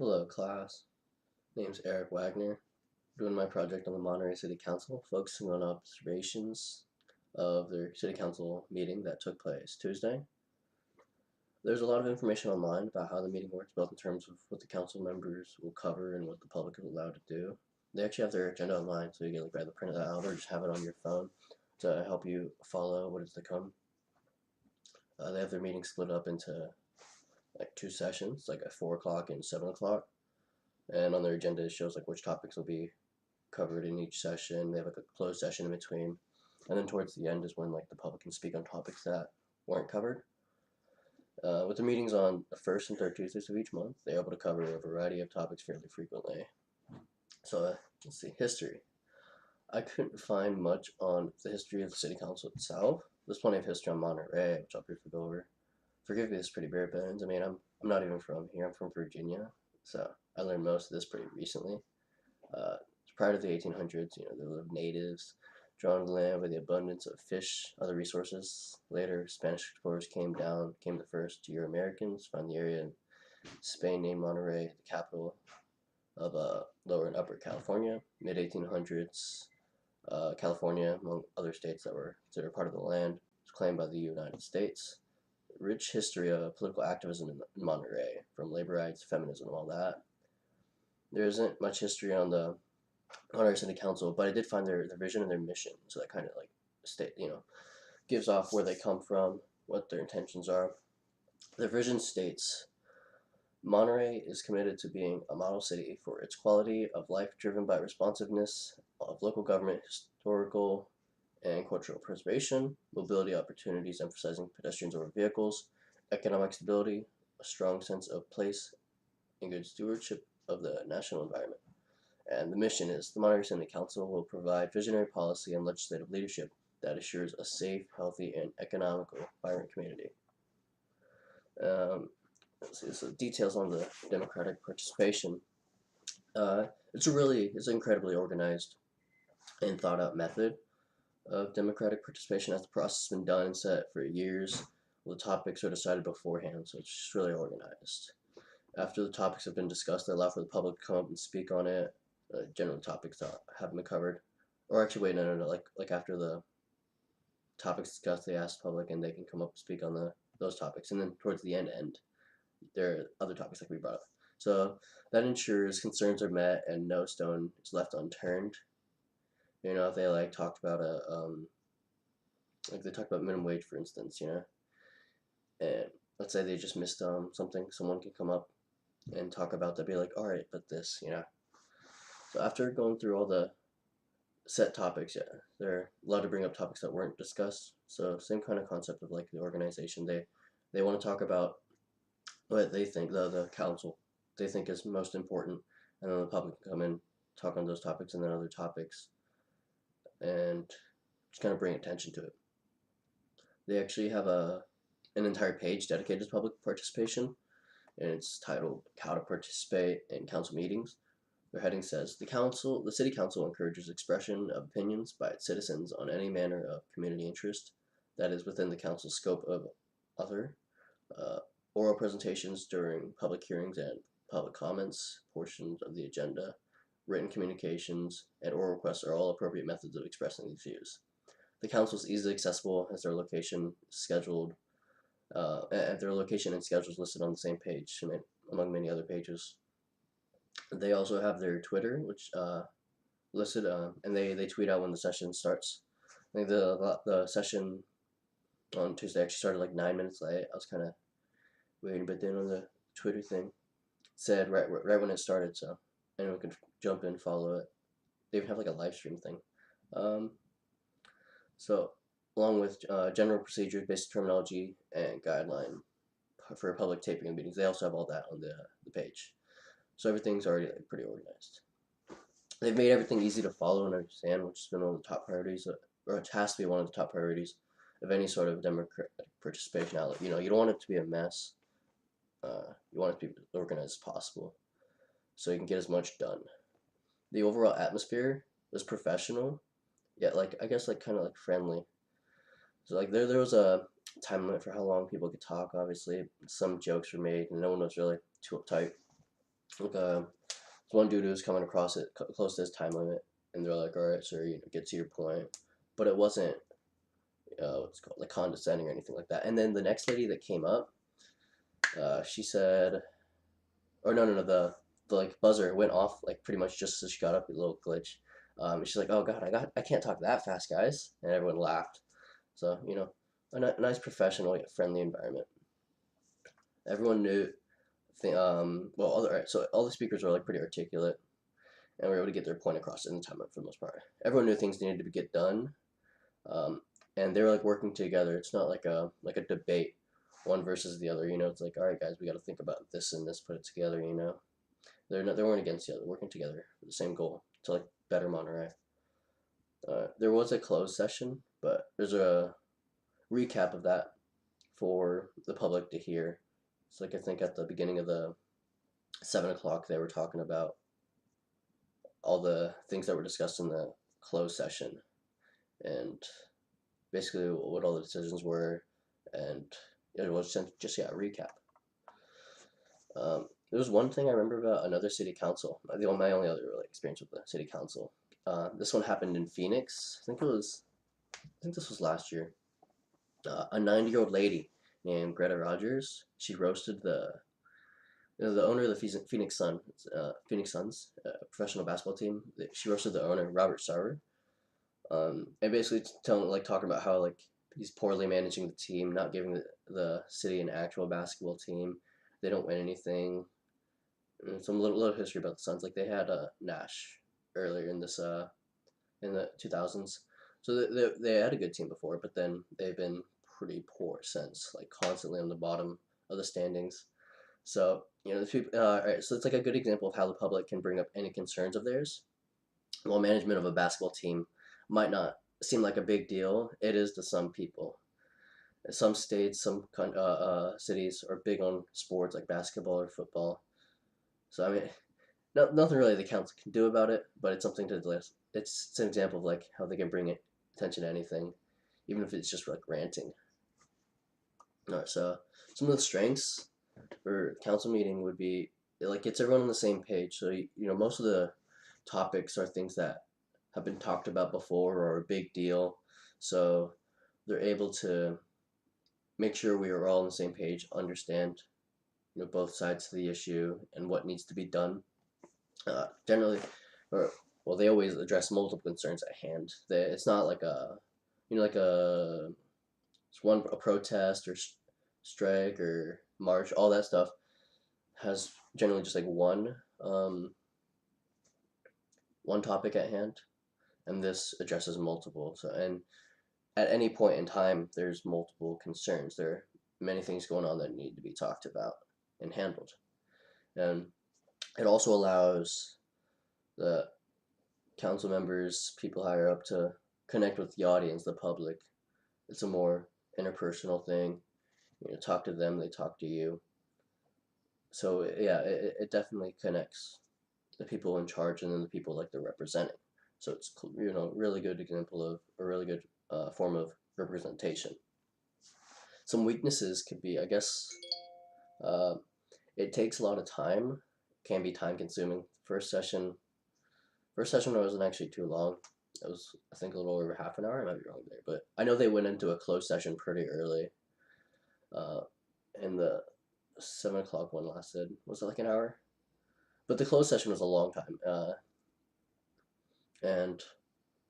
Hello, class. Name's Eric Wagner. Doing my project on the Monterey City Council, focusing on observations of their city council meeting that took place Tuesday. There's a lot of information online about how the meeting works, both in terms of what the council members will cover and what the public is allowed to do. They actually have their agenda online, so you can either print it out or just have it on your phone to help you follow what is to come. They have their meeting split up into like two sessions, like at 4 o'clock and 7 o'clock. And on their agenda it shows like which topics will be covered in each session. They have like a closed session in between, and then towards the end is when like the public can speak on topics that weren't covered. With the meetings on the first and third Tuesdays of each month, they're able to cover a variety of topics fairly frequently. So let's see, history. I couldn't find much on the history of the city council itself. There's plenty of history on Monterey, which I'll briefly go over. Forgive me, this is pretty bare bones. I mean, I'm not even from here. I'm from Virginia, so I learned most of this pretty recently. Prior to the 1800s, there lived natives drawn to the land with the abundance of fish, other resources. Later, Spanish explorers came the first Euro-Americans, found the area in Spain named Monterey, the capital of Lower and Upper California. Mid-1800s, California, among other states that were considered part of the land, was claimed by the United States. Rich history of political activism in Monterey, from labor rights, feminism, and all that. There isn't much history on the Monterey City Council, but I did find their vision and their mission, so that kind of like gives off where they come from, what their intentions are. Their vision states, Monterey is committed to being a model city for its quality of life driven by responsiveness of local government, historical and cultural preservation, mobility opportunities emphasizing pedestrians over vehicles, economic stability, a strong sense of place, and good stewardship of the national environment. And the mission is the Monterey City Council will provide visionary policy and legislative leadership that assures a safe, healthy, and economical, vibrant community. Let's see, so details on the democratic participation. It's an incredibly organized and thought out method of democratic participation, as the process has been done and set for years. The topics are decided beforehand, so it's just really organized. After the topics have been discussed, they allow for the public to come up and speak on it. General topics that haven't been covered, or actually, wait, no. Like after the topics discussed, they ask the public, and they can come up and speak on those topics. And then towards the end, there are other topics like we brought up. So that ensures concerns are met and no stone is left unturned. If they talked about they talked about minimum wage, for instance, and let's say they just missed something, someone can come up and talk about that, be like, all right, but this, So after going through all the set topics, they're allowed to bring up topics that weren't discussed. So same kind of concept of like the organization. They want to talk about what they think, the council, they think is most important, and then the public can come in, talk on those topics and then other topics, and just kind of bring attention to it. They actually have an entire page dedicated to public participation, and it's titled How to Participate in Council Meetings. Their heading says, the City Council encourages expression of opinions by its citizens on any manner of community interest that is within the Council's scope of other oral presentations during public hearings and public comments, portions of the agenda, written communications, and oral requests are all appropriate methods of expressing these views. The Council is easily accessible as their location scheduled, and their location and schedules listed on the same page, among many other pages. They also have their Twitter, which listed, and they tweet out when the session starts. I think the session on Tuesday actually started like 9 minutes late. I was kind of waiting, but then on the Twitter thing, it said right when it started, so anyone could jump in, follow it. They even have like a live stream thing. So along with general procedures, basic terminology, and guideline for public taping and meetings, they also have all that on the page. So everything's already pretty organized. They've made everything easy to follow and understand, which has been one of the top priorities, or it has to be one of the top priorities of any sort of democratic participation outlet. You don't want it to be a mess. You want it to be as organized as possible, so you can get as much done. The overall atmosphere was professional, yet I guess kind of friendly. So there was a time limit for how long people could talk. Obviously, some jokes were made, and no one was really too uptight. Like one dude who was coming across it close to his time limit, and they're like, "All right, sir, get to your point," but it wasn't what's it called, like condescending or anything like that. And then the next lady that came up, she said, or no, the like buzzer went off like pretty much just as she got up, a little glitch. She's like, "Oh God, I can't talk that fast, guys," and everyone laughed. So a nice professional, yet friendly environment. Everyone knew. Well, all right, so all the speakers were like pretty articulate, and were able to get their point across in the time for the most part. Everyone knew things needed to get done, um, and they were like working together. It's not like a debate, one versus the other. It's like, all right, guys, we got to think about this and this, put it together. They weren't against the other, working together for the same goal to like better Monterey. There was a closed session, but there's a recap of that for the public to hear. It's like I think at the beginning of the 7 o'clock they were talking about all the things that were discussed in the closed session and basically what all the decisions were, and it was just a recap. There was one thing I remember about another city council. My only other really experience with the city council. This one happened in Phoenix. I think this was last year. A 90-year-old lady named Greta Rogers. She roasted the owner of the Phoenix Suns, professional basketball team. She roasted the owner, Robert Sarver, and basically talking about how like he's poorly managing the team, not giving the city an actual basketball team. They don't win anything. And some little history about the Suns. Like they had Nash earlier in the 2000s, so they had a good team before, but then they've been pretty poor since, like constantly on the bottom of the standings. So the people. All right, so it's like a good example of how the public can bring up any concerns of theirs. While management of a basketball team might not seem like a big deal, it is to some people. Some states, cities are big on sports like basketball or football. So I mean, nothing really the council can do about it, but it's something to list. It's an example of like how they can bring it attention to anything, even if it's just like ranting. All right, so some of the strengths for council meeting would be it like gets everyone on the same page. So most of the topics are things that have been talked about before or a big deal. So they're able to make sure we are all on the same page, understand both sides of the issue and what needs to be done. Generally, or well, they always address multiple concerns at hand. It's not like a like a protest or strike or march. All that stuff has generally just like one topic at hand, and this addresses multiple. So and at any point in time, there's multiple concerns. There are many things going on that need to be talked about and handled. And it also allows the council members, people higher up, to connect with the audience, the public. It's a more interpersonal thing. Talk to them, they talk to you. So yeah, it definitely connects the people in charge and then the people like they're representing. So it's really good example of a really good form of representation. Some weaknesses could be, I guess, uh, it takes a lot of time, can be time consuming. First session wasn't actually too long. It was, I think, a little over half an hour. I might be wrong there, but I know they went into a closed session pretty early. And the 7 o'clock one lasted, was it like an hour? But the closed session was a long time. And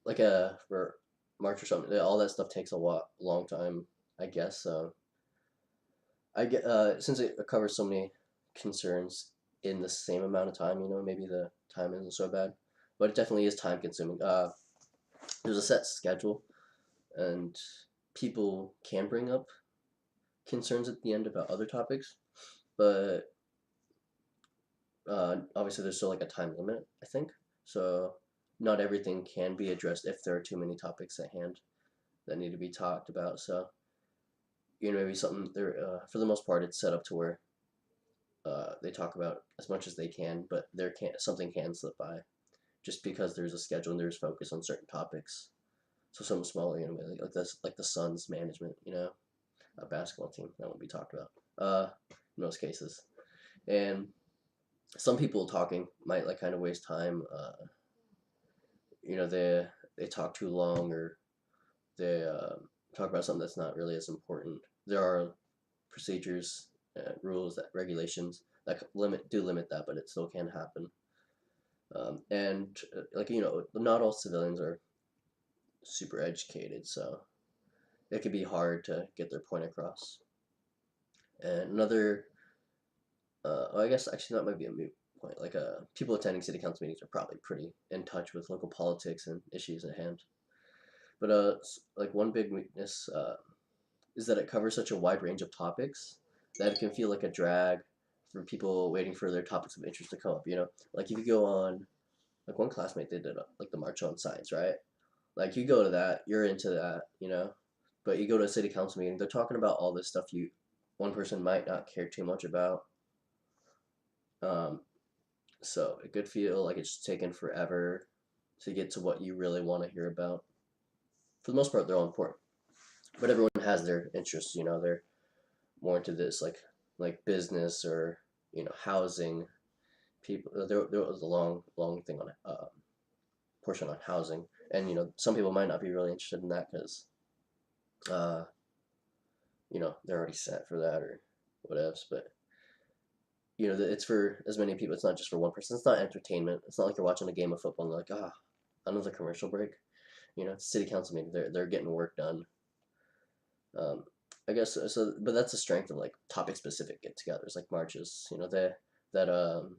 like for March or something, all that stuff takes a long time, I guess. So I get since it covers so many concerns in the same amount of time, maybe the time isn't so bad, but it definitely is time consuming. There's a set schedule, and people can bring up concerns at the end about other topics, but obviously there's still like a time limit, I think. So not everything can be addressed if there are too many topics at hand that need to be talked about. So maybe something there. For the most part, it's set up to where they talk about as much as they can, but something can slip by, just because there's a schedule and there's focus on certain topics. So something smaller, like this, like the Suns management, a basketball team that won't be talked about in most cases. And some people talking might like kind of waste time. They talk too long, or they talk about something that's not really as important. There are procedures, rules, that regulations that limit that, but it still can happen. And like not all civilians are super educated, so it can be hard to get their point across. And another, well, I guess actually that might be a moot point. Like, people attending city council meetings are probably pretty in touch with local politics and issues at hand. But like one big weakness is that it covers such a wide range of topics that it can feel like a drag for people waiting for their topics of interest to come up. Like if you go on, like one classmate, they did like the March on Science, right? Like you go to that, you're into that. But you go to a city council meeting, they're talking about all this stuff one person might not care too much about. Um, so it could feel like it's taken forever to get to what you really want to hear about. For the most part, they're all important, but everyone has their interests. They're more into this, like business or housing. People, there was a long thing on portion on housing, and some people might not be really interested in that because uh, they're already set for that or whatevs. But it's for as many people. It's not just for one person. It's not entertainment. It's not like you're watching a game of football and you're like, another commercial break. It's city council meeting. They're getting work done. Um, I guess so, but that's the strength of like topic specific get-togethers, like marches. That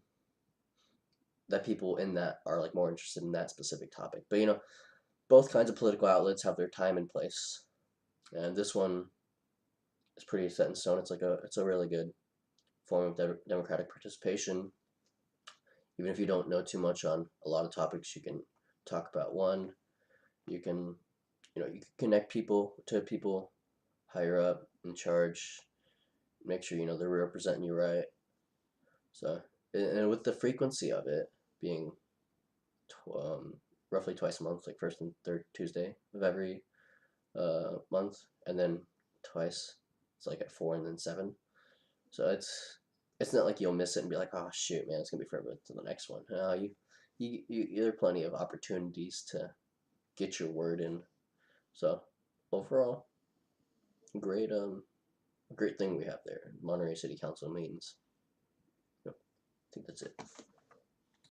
that people in that are like more interested in that specific topic. But both kinds of political outlets have their time and place, and this one is pretty set in stone. It's a really good form of democratic participation. Even if you don't know too much on a lot of topics, you can talk about one. You can you can connect people to people higher up in charge. Make sure they're representing you right. So, and with the frequency of it being roughly twice a month, like first and third Tuesday of every month, and then twice. It's like at 4 and then 7. So it's not like you'll miss it and be like, oh shoot, man, it's gonna be forever to the next one. No, there are plenty of opportunities to get your word in. So overall, great great thing we have there, Monterey City Council meetings. Yep, I think that's it.